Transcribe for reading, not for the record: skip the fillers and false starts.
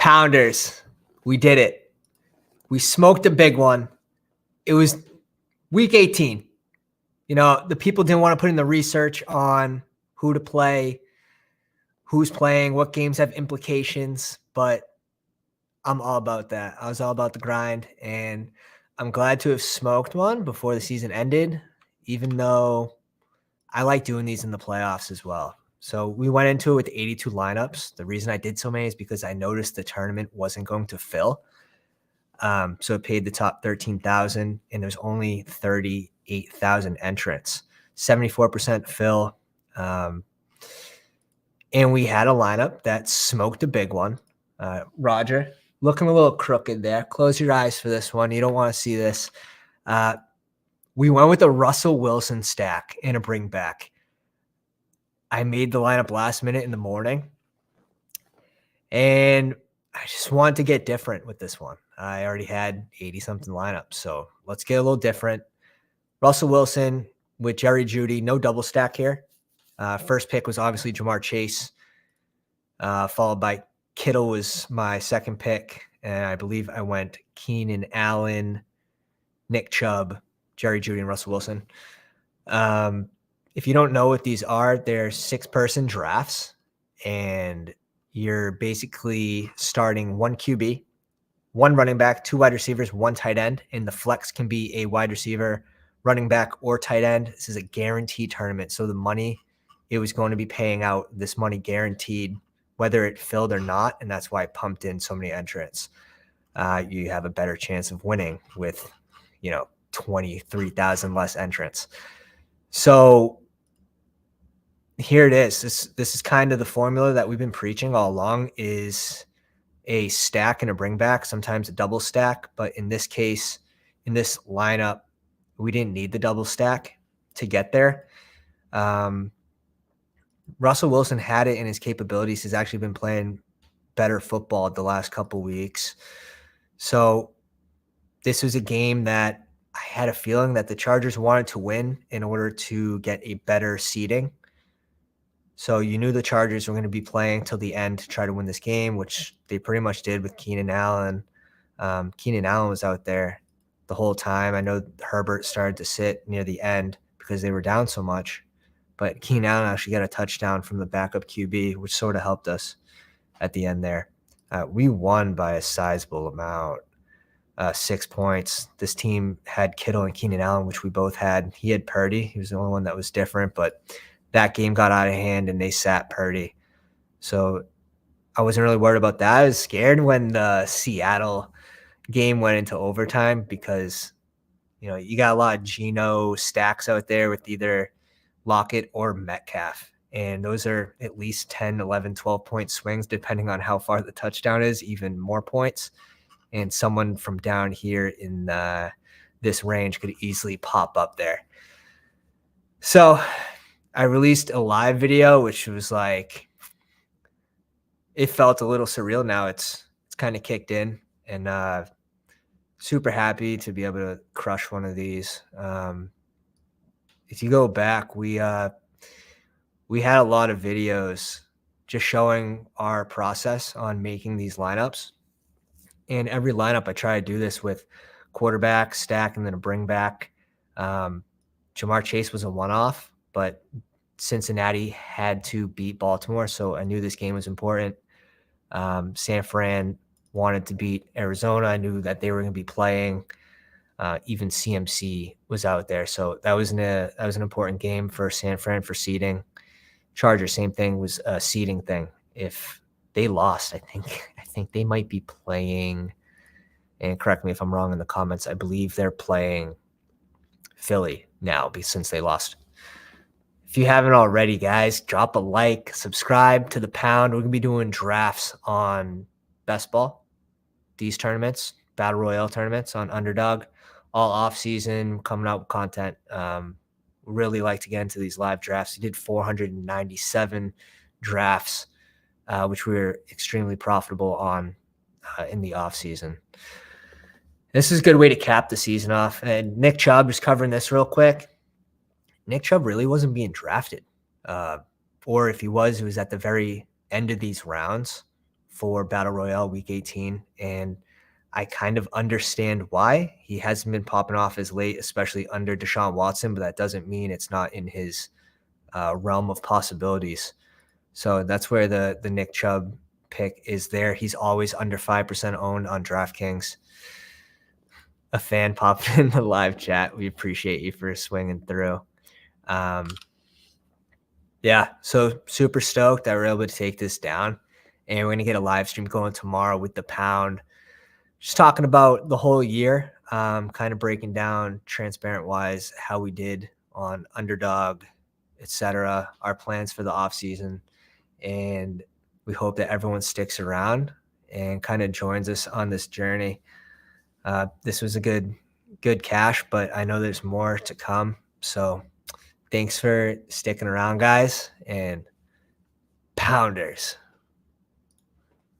Pounders, we did it. We smoked a big one. It was week 18. You know, the people didn't want to put in the research on who to play, who's playing, what games have implications, but I'm all about that. I was all about the grind, and I'm glad to have smoked one before the season ended, even though I like doing these in the playoffs as well. So we went into it with 82 lineups. The reason I did so many is because I noticed the tournament wasn't going to fill. So it paid the top 13,000, and there's only 38,000 entrants, 74% fill. And we had a lineup that smoked a big one. Roger, looking a little crooked there. Close your eyes for this one. You don't want to see this. We went with a Russell Wilson stack and a bring back. I made the lineup last minute in the morning, and I just wanted to get different with this one. I already had 80-something lineups, so let's get a little different. Russell Wilson with Jerry Jeudy, no double stack here. First pick was obviously Jamar Chase, followed by Kittle was my second pick, and I believe I went Keenan Allen, Nick Chubb, Jerry Jeudy, and Russell Wilson. If you don't know what these are, they're 6-person drafts, and you're basically starting one QB, one running back, 2 wide receivers, 1 tight end, and the flex can be a wide receiver, running back, or tight end. This is a guaranteed tournament, so the money it was going to be paying out, this money guaranteed, whether it filled or not, and that's why I pumped in so many entrants. You have a better chance of winning with, 23,000 less entrants. So here it is. This is kind of the formula that we've been preaching all along, is a stack and a bring back, sometimes a double stack. But in this case, in this lineup, we didn't need the double stack to get there. Russell Wilson had it in his capabilities. He's actually been playing better football the last couple weeks. So this was a game that I had a feeling that the Chargers wanted to win in order to get a better seeding. So you knew the Chargers were going to be playing till the end to try to win this game, which they pretty much did with Keenan Allen. Keenan Allen was out there the whole time. I know Herbert started to sit near the end because they were down so much. But Keenan Allen actually got a touchdown from the backup QB, which sort of helped us at the end there. We won by a sizable amount, 6 points. This team had Kittle and Keenan Allen, which we both had. He had Purdy. He was the only one that was different, but that game got out of hand and they sat Purdy. So I wasn't really worried about that. I was scared when the Seattle game went into overtime because, you got a lot of Geno stacks out there with either Lockett or Metcalf. And those are at least 10, 11, 12-point swings, depending on how far the touchdown is, even more points. And someone from down here in this range could easily pop up there. So I released a live video, which was like, it felt a little surreal. Now it's kind of kicked in, and super happy to be able to crush one of these. If you go back, we had a lot of videos just showing our process on making these lineups. And every lineup, I try to do this with quarterback, stack, and then a bring back. Jamar Chase was a one-off, but Cincinnati had to beat Baltimore, so I knew this game was important. San Fran wanted to beat Arizona. I knew that they were going to be playing. Even CMC was out there, so that was an important game for San Fran for seeding. Chargers, same thing, was a seeding thing. If they lost, I think they might be playing, and correct me if I'm wrong in the comments, I believe they're playing Philly now since they lost. If you haven't already, guys, drop a like, subscribe to the Pound. We're going to be doing drafts on Best Ball, these tournaments, Battle Royale tournaments on Underdog, all off-season, coming out with content. Really like to get into these live drafts. We did 497 drafts, which we were extremely profitable on in the off-season. This is a good way to cap the season off. And Nick Chubb, just covering this real quick. Nick Chubb really wasn't being drafted. Or if he was, it was at the very end of these rounds. for Battle Royale Week 18, and I kind of understand why. He hasn't been popping off as late, especially under Deshaun Watson, but that doesn't mean it's not in his realm of possibilities. So that's where the Nick Chubb pick is there. He's always under 5% owned on DraftKings. A fan popped in the live chat. We appreciate you for swinging through. Yeah, so super stoked that we're able to take this down. And we're going to get a live stream going tomorrow with the Pound. Just talking about the whole year, kind of breaking down transparent-wise how we did on Underdog, etc., our plans for the offseason. And we hope that everyone sticks around and kind of joins us on this journey. This was a good cash, but I know there's more to come. So thanks for sticking around, guys, and Pounders.